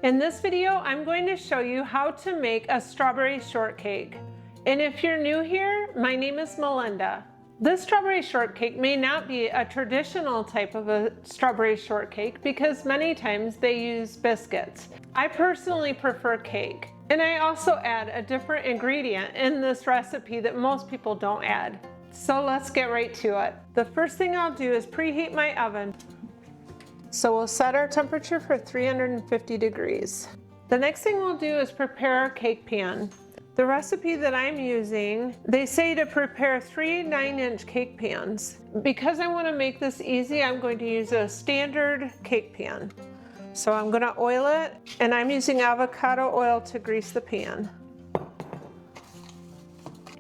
In this video, I'm going to show you how to make a strawberry shortcake. And if you're new here, my name is Melinda. This strawberry shortcake may not be a traditional type of a strawberry shortcake because many times they use biscuits. I personally prefer cake. And I also add a different ingredient in this recipe that most people don't add. So let's get right to it. The first thing I'll do is preheat my oven. So we'll set our temperature for 350 degrees. The next thing we'll do is prepare our cake pan. The recipe that I'm using, they say to prepare 3 9-inch cake pans. Because I want to make this easy, I'm going to use a standard cake pan. So I'm going to oil it, and I'm using avocado oil to grease the pan.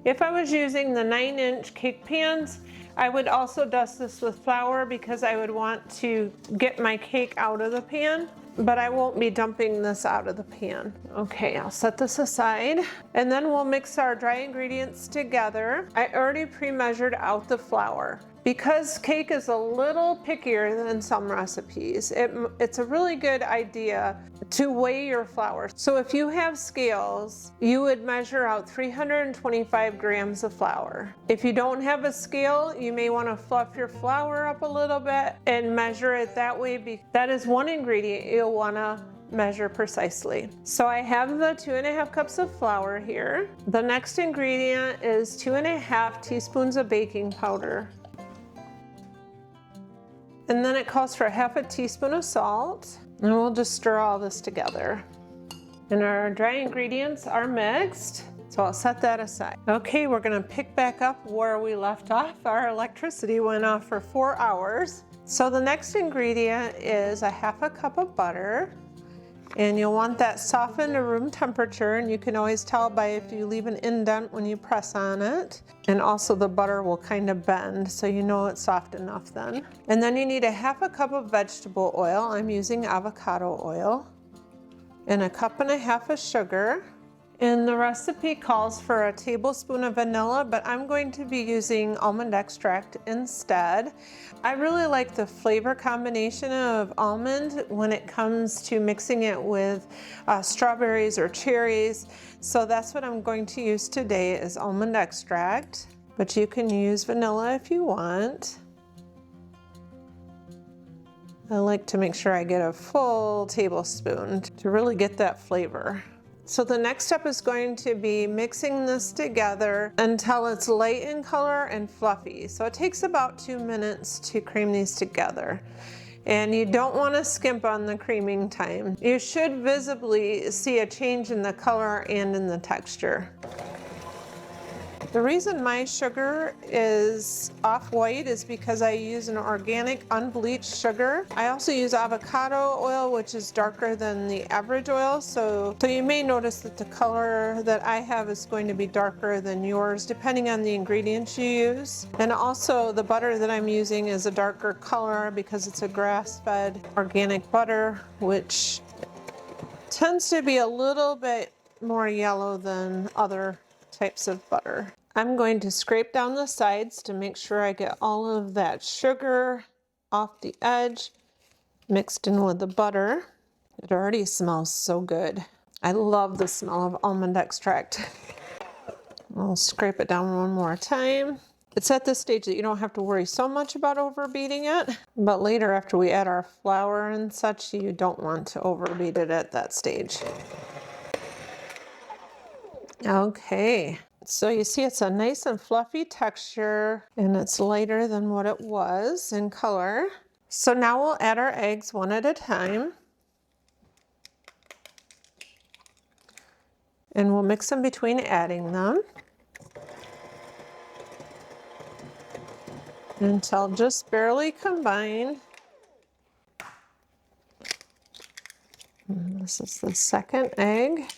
If I was using the 9-inch cake pans, I would also dust this with flour because I would want to get my cake out of the pan, but I won't be dumping this out of the pan. Okay, I'll set this aside, and then we'll mix our dry ingredients together. I already pre-measured out the flour. Because cake is a little pickier than some recipes, it's a really good idea to weigh your flour. So if you have scales, you would measure out 325 grams of flour. If you don't have a scale, you may want to fluff your flour up a little bit and measure it that way. That is one ingredient you'll want to measure precisely. So I have the 2½ cups of flour here. The next ingredient is 2½ teaspoons of baking powder. And then it calls for ½ teaspoon of salt. And we'll just stir all this together. And our dry ingredients are mixed, so I'll set that aside. Okay, we're gonna pick back up where we left off. Our electricity went off for 4 hours. So the next ingredient is a ½ cup of butter. And you'll want that softened to room temperature, and you can always tell by if you leave an indent when you press on it. And also the butter will kind of bend, so you know it's soft enough then. And then you need a ½ cup of vegetable oil. I'm using avocado oil. And a cup and a half of sugar. And the recipe calls for a tablespoon of vanilla, but I'm going to be using almond extract instead. I really like the flavor combination of almond when it comes to mixing it with strawberries or cherries. So that's what I'm going to use today is almond extract, but you can use vanilla if you want. I like to make sure I get a full tablespoon to really get that flavor. So the next step is going to be mixing this together until it's light in color and fluffy. So it takes about 2 minutes to cream these together. And you don't want to skimp on the creaming time. You should visibly see a change in the color and in the texture. The reason my sugar is off-white is because I use an organic unbleached sugar. I also use avocado oil, which is darker than the average oil. So you may notice that the color that I have is going to be darker than yours, depending on the ingredients you use. And also the butter that I'm using is a darker color because it's a grass-fed organic butter, which tends to be a little bit more yellow than other types of butter. I'm going to scrape down the sides to make sure I get all of that sugar off the edge mixed in with the butter. It already smells so good. I love the smell of almond extract. I'll scrape it down one more time. It's at this stage that you don't have to worry so much about overbeating it, but later after we add our flour and such, you don't want to overbeat it at that stage. Okay, so you see it's a nice and fluffy texture and it's lighter than what it was in color. So now we'll add our eggs one at a time. And we'll mix them between adding them until just barely combined. And this is the second egg.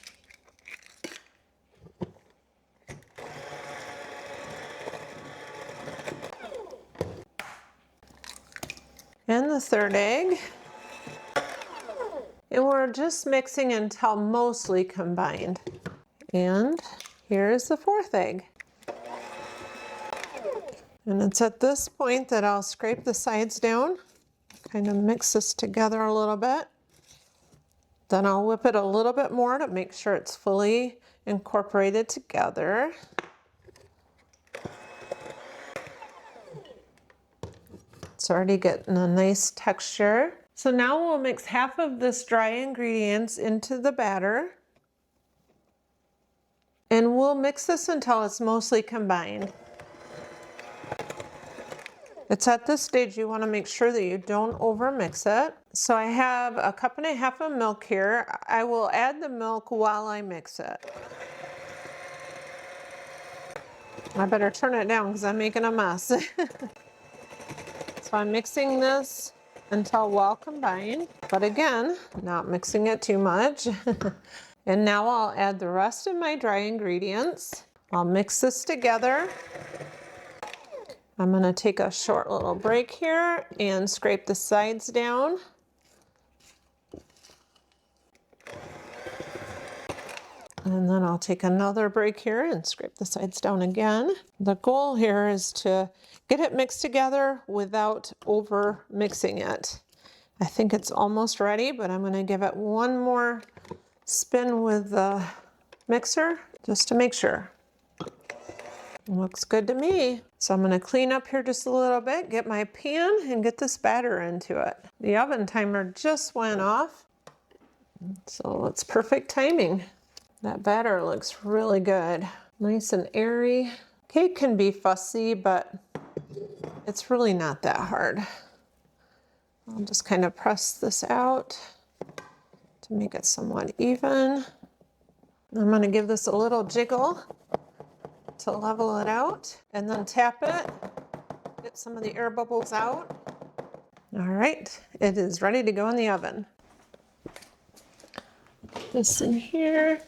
And the third egg. And we're just mixing until mostly combined. And here's the fourth egg. And it's at this point that I'll scrape the sides down, kind of mix this together a little bit. Then I'll whip it a little bit more to make sure it's fully incorporated together. It's already getting a nice texture. So now we'll mix half of this dry ingredients into the batter. And we'll mix this until it's mostly combined. It's at this stage you want to make sure that you don't overmix it. So I have 1.5 cups of milk here. I will add the milk while I mix it. I better turn it down because I'm making a mess. So I'm mixing this until well combined, but again, not mixing it too much. And now I'll add the rest of my dry ingredients. I'll mix this together. I'm gonna take a short little break here and scrape the sides down. And then I'll take another break here and scrape the sides down again. The goal here is to get it mixed together without over mixing it. I think it's almost ready, but I'm gonna give it one more spin with the mixer just to make sure. Looks good to me. So I'm gonna clean up here just a little bit, get my pan and get this batter into it. The oven timer just went off, so it's perfect timing. That batter looks really good. Nice and airy. Cake can be fussy, but it's really not that hard. I'll just kind of press this out to make it somewhat even. I'm gonna give this a little jiggle to level it out and then tap it, get some of the air bubbles out. All right, it is ready to go in the oven. Put this in here.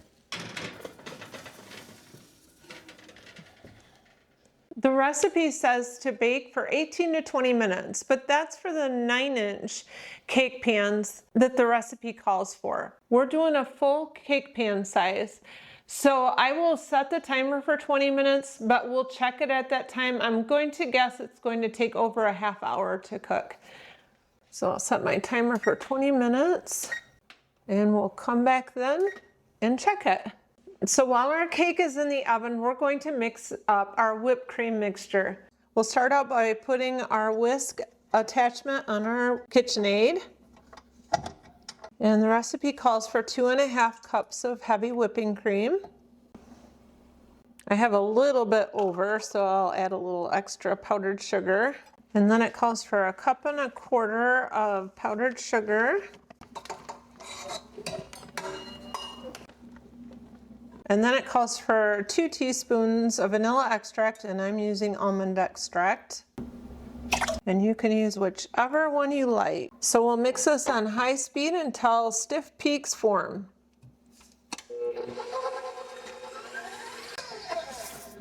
The recipe says to bake for 18 to 20 minutes, but that's for the 9-inch cake pans that the recipe calls for. We're doing a full cake pan size. So I will set the timer for 20 minutes, but we'll check it at that time. I'm going to guess it's going to take over a half hour to cook. So I'll set my timer for 20 minutes and we'll come back then and check it. So while our cake is in the oven, we're going to mix up our whipped cream mixture. We'll start out by putting our whisk attachment on our KitchenAid. And the recipe calls for 2.5 cups of heavy whipping cream. I have a little bit over, so I'll add a little extra powdered sugar. And then it calls for 1.25 cups of powdered sugar. And then it calls for 2 teaspoons of vanilla extract, and I'm using almond extract. And you can use whichever one you like. So we'll mix this on high speed until stiff peaks form.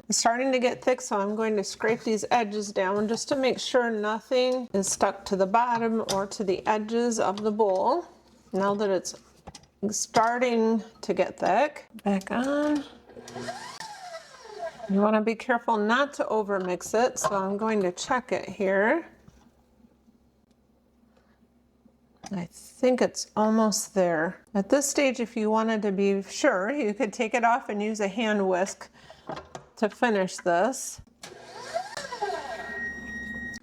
It's starting to get thick, so I'm going to scrape these edges down just to make sure nothing is stuck to the bottom or to the edges of the bowl. Now that it's starting to get thick, back on. You want to be careful not to over mix it, so I'm going to check it here. I think it's almost there. At this stage, if you wanted to be sure, you could take it off and use a hand whisk to finish this.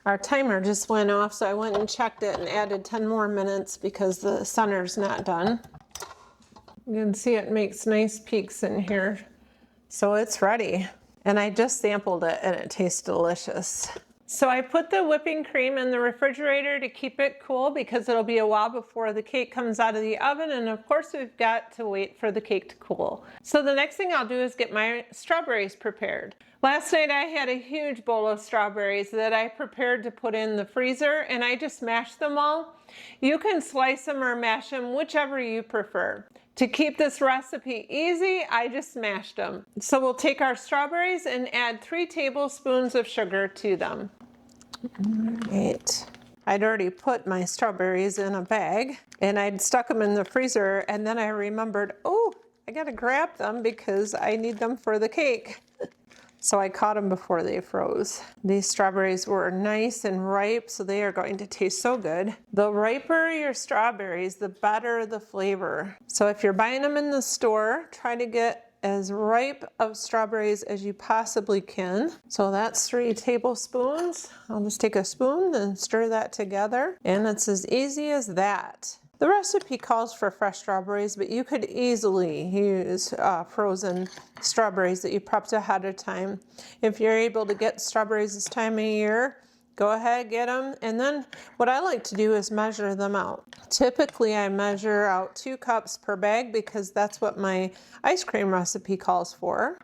Our timer just went off, so I went and checked it and added 10 more minutes because the center's not done. You can see it makes nice peaks in here. So it's ready. And I just sampled it and it tastes delicious. So I put the whipping cream in the refrigerator to keep it cool because it'll be a while before the cake comes out of the oven, and of course we've got to wait for the cake to cool. So the next thing I'll do is get my strawberries prepared. Last night I had a huge bowl of strawberries that I prepared to put in the freezer, and I just mashed them all. You can slice them or mash them, whichever you prefer. To keep this recipe easy, I just mashed them. So we'll take our strawberries and add 3 tablespoons of sugar to them. Right. I'd already put my strawberries in a bag and I'd stuck them in the freezer, and then I remembered, oh, I gotta grab them because I need them for the cake. So I caught them before they froze. These strawberries were nice and ripe, so they are going to taste so good. The riper your strawberries, the better the flavor. So if you're buying them in the store, try to get as ripe of strawberries as you possibly can. So that's 3 tablespoons. I'll just take a spoon and stir that together, and it's as easy as that. The recipe calls for fresh strawberries, but you could easily use frozen strawberries that you prepped ahead of time. If you're able to get strawberries this time of year, go ahead, get them. And then what I like to do is measure them out. Typically I measure out 2 cups per bag because that's what my ice cream recipe calls for.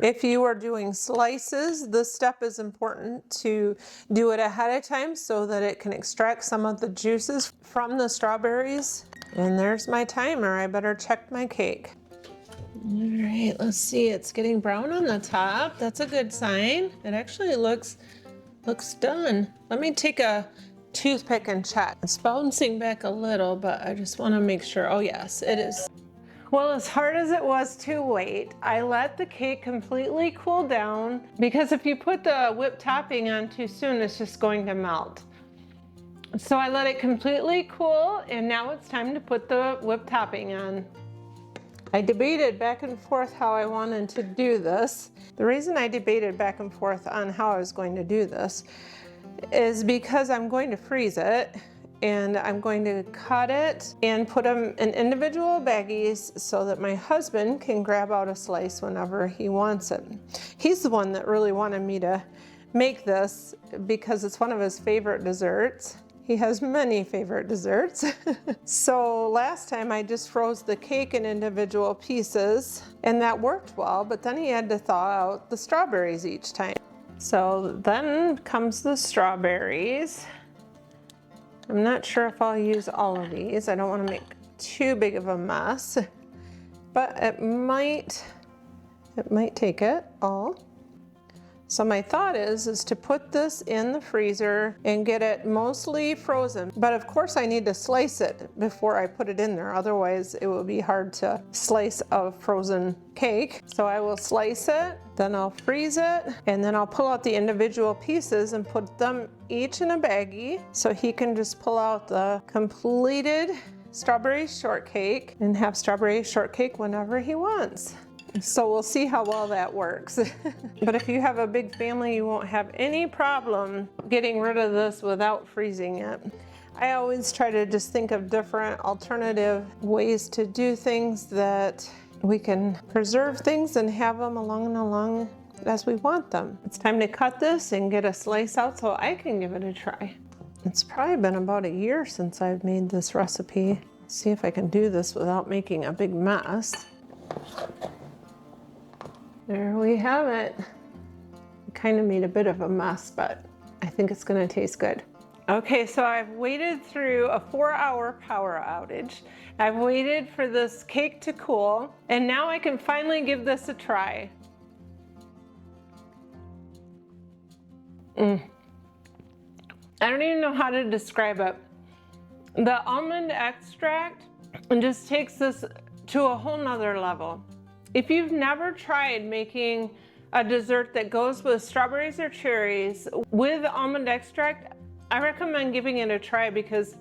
If you are doing slices, this step is important to do it ahead of time so that it can extract some of the juices from the strawberries. And there's my timer. I better check my cake. All right, let's see. It's getting brown on the top. That's a good sign. It actually looks done. Let me take a toothpick and check. It's bouncing back a little, but I just want to make sure. Oh yes, it is. Well, as hard as it was to wait, I let the cake completely cool down because if you put the whipped topping on too soon, it's just going to melt. So I let it completely cool, and now it's time to put the whipped topping on. I debated back and forth how I wanted to do this. The reason I debated back and forth on how I was going to do this is because I'm going to freeze it. And I'm going to cut it and put them in individual baggies so that my husband can grab out a slice whenever he wants it. He's the one that really wanted me to make this because it's one of his favorite desserts. He has many favorite desserts. So last time I just froze the cake in individual pieces and that worked well, but then he had to thaw out the strawberries each time. So then comes the strawberries. I'm not sure if I'll use all of these. I don't want to make too big of a mess, but it might take it all. So my thought is to put this in the freezer and get it mostly frozen. But of course I need to slice it before I put it in there. Otherwise it will be hard to slice a frozen cake. So I will slice it, then I'll freeze it, and then I'll pull out the individual pieces and put them each in a baggie so he can just pull out the completed strawberry shortcake and have strawberry shortcake whenever he wants. So we'll see how well that works. But if you have a big family, you won't have any problem getting rid of this without freezing it. I always try to just think of different alternative ways to do things that we can preserve things and have them along as we want them. It's time to cut this and get a slice out so I can give it a try. It's probably been about a year since I've made this recipe. See if I can do this without making a big mess. There we have it. I kind of made a bit of a mess, but I think it's gonna taste good. Okay, so I've waited through a 4-hour power outage. I've waited for this cake to cool, and now I can finally give this a try. I don't even know how to describe it. The almond extract just takes this to a whole nother level. If you've never tried making a dessert that goes with strawberries or cherries with almond extract, I recommend giving it a try because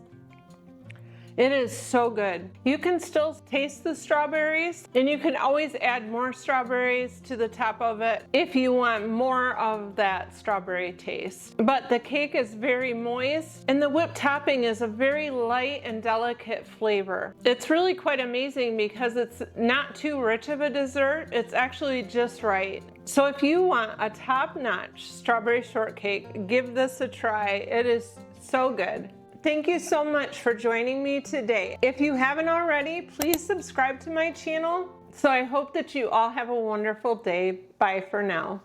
it is so good. You can still taste the strawberries, and you can always add more strawberries to the top of it if you want more of that strawberry taste. But the cake is very moist, and the whipped topping is a very light and delicate flavor. It's really quite amazing because it's not too rich of a dessert. It's actually just right. So if you want a top-notch strawberry shortcake, give this a try. It is so good. Thank you so much for joining me today. If you haven't already, please subscribe to my channel. So I hope that you all have a wonderful day. Bye for now.